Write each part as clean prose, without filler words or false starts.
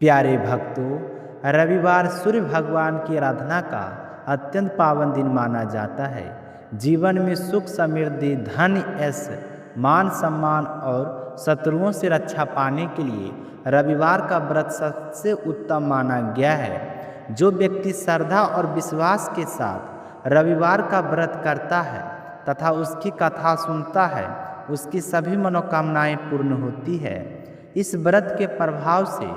प्यारे भक्तों, रविवार सूर्य भगवान की आराधना का अत्यंत पावन दिन माना जाता है। जीवन में सुख, समृद्धि, धन, यश, मान सम्मान और शत्रुओं से रक्षा पाने के लिए रविवार का व्रत सबसे उत्तम माना गया है। जो व्यक्ति श्रद्धा और विश्वास के साथ रविवार का व्रत करता है तथा उसकी कथा सुनता है, उसकी सभी मनोकामनाएं पूर्ण होती है। इस व्रत के प्रभाव से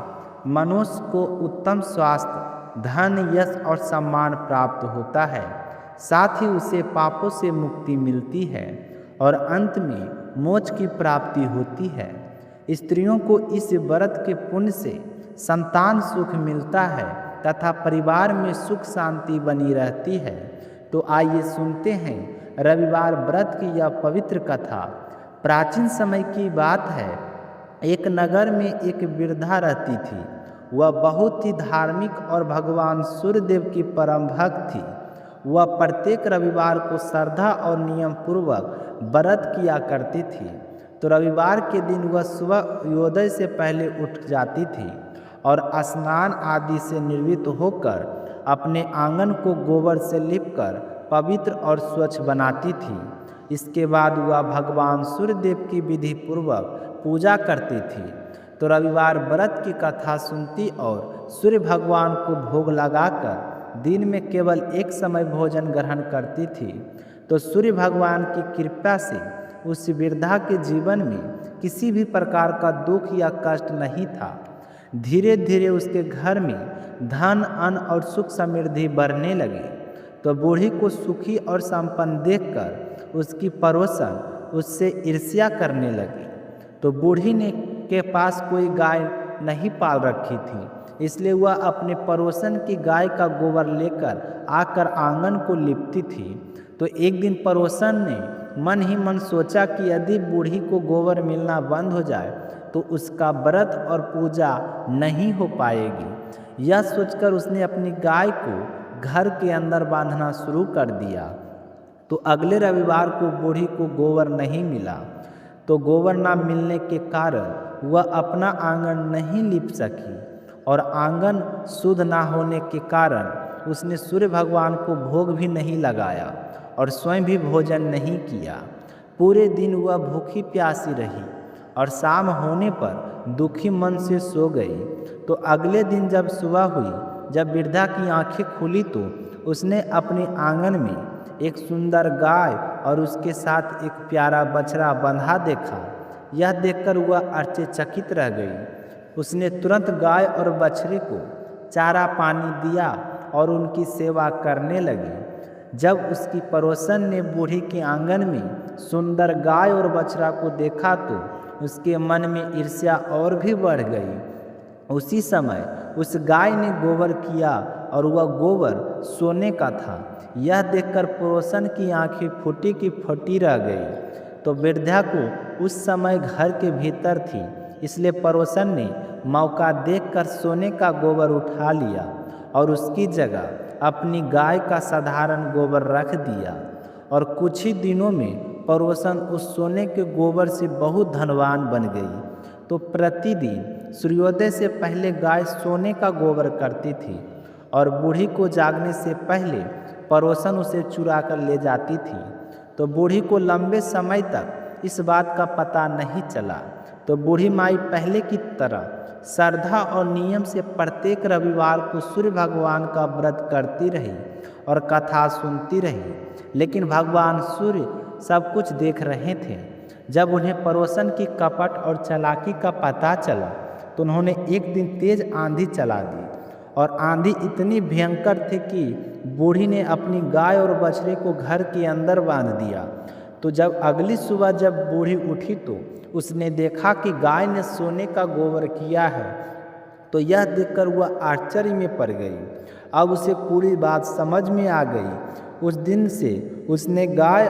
मनुष्य को उत्तम स्वास्थ्य, धन, यश और सम्मान प्राप्त होता है। साथ ही उसे पापों से मुक्ति मिलती है और अंत में मोक्ष की प्राप्ति होती है। स्त्रियों को इस व्रत के पुण्य से संतान सुख मिलता है तथा परिवार में सुख शांति बनी रहती है। तो आइए सुनते हैं रविवार व्रत की यह पवित्र कथा। प्राचीन समय की बात है। एक नगर में एक वृद्धा रहती थी। वह बहुत ही धार्मिक और भगवान सूर्यदेव की परम भक्त थी। वह प्रत्येक रविवार को श्रद्धा और नियम पूर्वक व्रत किया करती थी। तो रविवार के दिन वह सुबह सूर्योदय से पहले उठ जाती थी और स्नान आदि से निर्वृत्त होकर अपने आंगन को गोबर से लीपकर पवित्र और स्वच्छ बनाती थी। इसके बाद वह भगवान सूर्यदेव की विधि पूर्वक पूजा करती थी। तो रविवार व्रत की कथा सुनती और सूर्य भगवान को भोग लगाकर दिन में केवल एक समय भोजन ग्रहण करती थी। तो सूर्य भगवान की कृपा से उस वृद्धा के जीवन में किसी भी प्रकार का दुख या कष्ट नहीं था। धीरे धीरे उसके घर में धन, अन्न और सुख समृद्धि बढ़ने लगी। तो बूढ़ी को सुखी और संपन्न देखकर उसकी पड़ोसन उससे ईर्ष्या करने लगी। तो बूढ़ी ने के पास कोई गाय नहीं पाल रखी थी, इसलिए वह अपने पड़ोसन की गाय का गोबर लेकर आकर आंगन को लिपती थी। तो एक दिन पड़ोसन ने मन ही मन सोचा कि यदि बूढ़ी को गोबर मिलना बंद हो जाए तो उसका व्रत और पूजा नहीं हो पाएगी। यह सोचकर उसने अपनी गाय को घर के अंदर बांधना शुरू कर दिया। तो अगले रविवार को बूढ़ी को गोबर नहीं मिला। तो गोबर न मिलने के कारण वह अपना आंगन नहीं लीप सकी और आंगन शुद्ध न होने के कारण उसने सूर्य भगवान को भोग भी नहीं लगाया और स्वयं भी भोजन नहीं किया। पूरे दिन वह भूखी प्यासी रही और शाम होने पर दुखी मन से सो गई। तो अगले दिन जब सुबह हुई, जब वृद्धा की आंखें खुली तो उसने अपने आंगन में एक सुंदर गाय और उसके साथ एक प्यारा बछड़ा बंधा देखा। यह देखकर वह आश्चर्यचकित रह गई। उसने तुरंत गाय और बछड़े को चारा पानी दिया और उनकी सेवा करने लगी। जब उसकी पड़ोसन ने बूढ़ी के आंगन में सुंदर गाय और बछड़ा को देखा तो उसके मन में ईर्ष्या और भी बढ़ गई। उसी समय उस गाय ने गोबर किया और वह गोबर सोने का था। यह देखकर पड़ोसन की आंखें फूटी की फूटी रह गई। तो वृद्धा को उस समय घर के भीतर थी, इसलिए पड़ोसन ने मौका देखकर सोने का गोबर उठा लिया और उसकी जगह अपनी गाय का साधारण गोबर रख दिया। और कुछ ही दिनों में पड़ोसन उस सोने के गोबर से बहुत धनवान बन गई। तो प्रतिदिन सूर्योदय से पहले गाय सोने का गोबर करती थी और बूढ़ी को जागने से पहले पड़ोसन उसे चुरा कर ले जाती थी। तो बूढ़ी को लंबे समय तक इस बात का पता नहीं चला। तो बूढ़ी माई पहले की तरह श्रद्धा और नियम से प्रत्येक रविवार को सूर्य भगवान का व्रत करती रही और कथा सुनती रही। लेकिन भगवान सूर्य सब कुछ देख रहे थे। जब उन्हें पड़ोसन की कपट और चालाकी का पता चला तो उन्होंने एक दिन तेज आंधी चला दी और आंधी इतनी भयंकर थी कि बूढ़ी ने अपनी गाय और बछड़े को घर के अंदर बांध दिया। तो जब अगली सुबह जब बूढ़ी उठी तो उसने देखा कि गाय ने सोने का गोबर किया है। तो यह देखकर वह आश्चर्य में पड़ गई। अब उसे पूरी बात समझ में आ गई। उस दिन से उसने गाय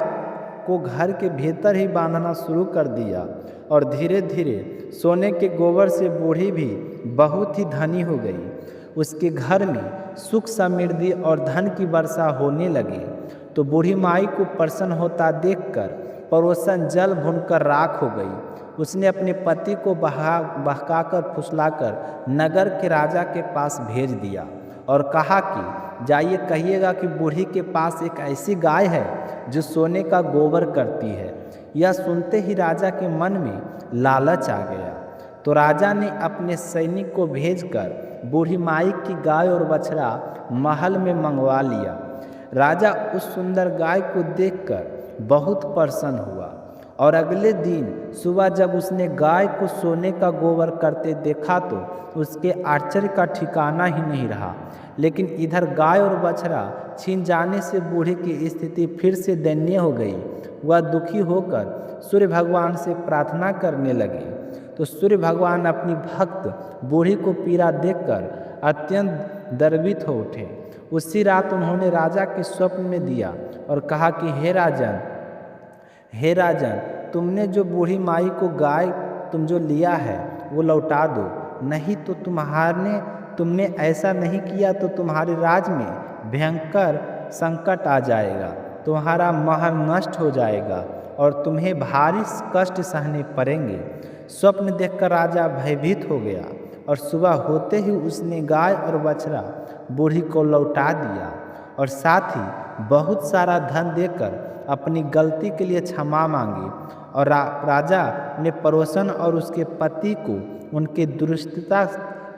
को घर के भीतर ही बांधना शुरू कर दिया और धीरे धीरे सोने के गोबर से बूढ़ी भी बहुत ही धनी हो गई। उसके घर में सुख समृद्धि और धन की वर्षा होने लगी। तो बूढ़ी माई को प्रसन्न होता देखकर पड़ोसन जल भूनकर राख हो गई उसने अपने पति को बहकाकर फुसलाकर नगर के राजा के पास भेज दिया और कहा कि जाइए कहिएगा कि बूढ़ी के पास एक ऐसी गाय है जो सोने का गोबर करती है। यह सुनते ही राजा के मन में लालच आ गया, तो राजा ने अपने सैनिक को भेजकर बूढ़ी माई की गाय और बछड़ा महल में मंगवा लिया। राजा उस सुंदर गाय को देखकर बहुत प्रसन्न हुआ और अगले दिन सुबह जब उसने गाय को सोने का गोबर करते देखा तो उसके आश्चर्य का ठिकाना ही नहीं रहा। लेकिन इधर गाय और बछड़ा छीन जाने से बूढ़े की स्थिति फिर से दयनीय हो गई। वह दुखी होकर सूर्य भगवान से प्रार्थना करने लगे, तो सूर्य भगवान अपनी भक्त बूढ़ी को पीड़ा देखकर अत्यंत द्रवित हो उठे। उसी रात उन्होंने राजा के स्वप्न में दिया और कहा कि हे राजन, तुमने जो बूढ़ी माई को गाय तुम जो लिया है वो लौटा दो, नहीं तो तुमने ऐसा नहीं किया तो तुम्हारे राज में भयंकर संकट आ जाएगा, तुम्हारा महल नष्ट हो जाएगा और तुम्हें भारी कष्ट सहने पड़ेंगे। स्वप्न देखकर राजा भयभीत हो गया और सुबह होते ही उसने गाय और बछड़ा बूढ़ी को लौटा दिया और साथ ही बहुत सारा धन देकर अपनी गलती के लिए क्षमा मांगी। और राजा ने पड़ोसन और उसके पति को उनके दुष्टता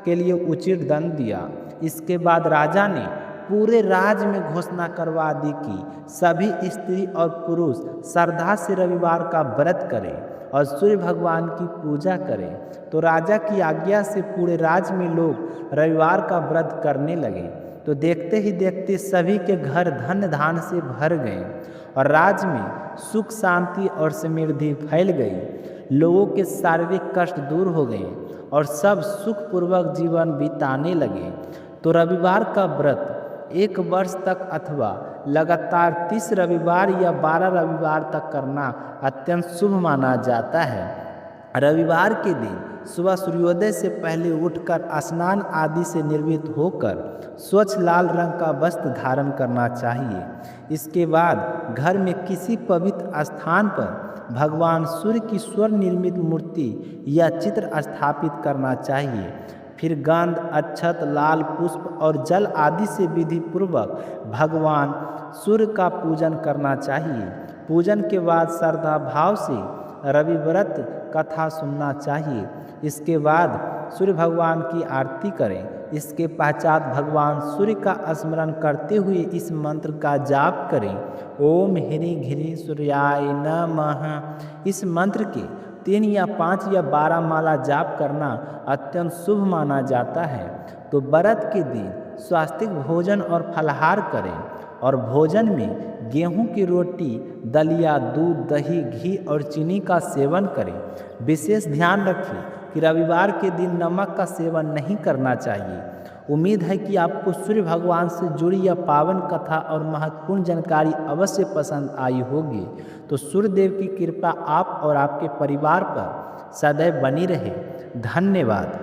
के लिए उचित दंड दिया। इसके बाद राजा ने पूरे राज्य में घोषणा करवा दी कि सभी स्त्री और पुरुष श्रद्धा से रविवार का व्रत करें और सूर्य भगवान की पूजा करें। तो राजा की आज्ञा से पूरे राज्य में लोग रविवार का व्रत करने लगे। तो देखते ही देखते सभी के घर धन धान से भर गए और राज्य में सुख शांति और समृद्धि फैल गई। लोगों के शारीरिक कष्ट दूर हो गए और सब सुखपूर्वक जीवन बिताने लगे। तो रविवार का व्रत 1 वर्ष तक अथवा लगातार 30 रविवार या 12 रविवार तक करना अत्यंत शुभ माना जाता है। रविवार के दिन सुबह सूर्योदय से पहले उठकर स्नान आदि से निर्वृत होकर स्वच्छ लाल रंग का वस्त्र धारण करना चाहिए। इसके बाद घर में किसी पवित्र स्थान पर भगवान सूर्य की स्वर्ण निर्मित मूर्ति या चित्र स्थापित करना चाहिए। फिर गंध, अक्षत, लाल पुष्प और जल आदि से विधि पूर्वक भगवान सूर्य का पूजन करना चाहिए। पूजन के बाद श्रद्धा भाव से रविव्रत कथा सुनना चाहिए। इसके बाद सूर्य भगवान की आरती करें। इसके पश्चात भगवान सूर्य का स्मरण करते हुए इस मंत्र का जाप करें, ओम ह्रीं घ्रीं सूर्याय नमः। इस मंत्र के 3 या 5 या 12 माला जाप करना अत्यंत शुभ माना जाता है। तो व्रत के दिन स्वास्तिक भोजन और फलाहार करें और भोजन में गेहूं की रोटी, दलिया, दूध, दही, घी और चीनी का सेवन करें। विशेष ध्यान रखें कि रविवार के दिन नमक का सेवन नहीं करना चाहिए। उम्मीद है कि आपको सूर्य भगवान से जुड़ी यह पावन कथा और महत्वपूर्ण जानकारी अवश्य पसंद आई होगी। तो सूर्यदेव की कृपा आप और आपके परिवार पर सदैव बनी रहे। धन्यवाद।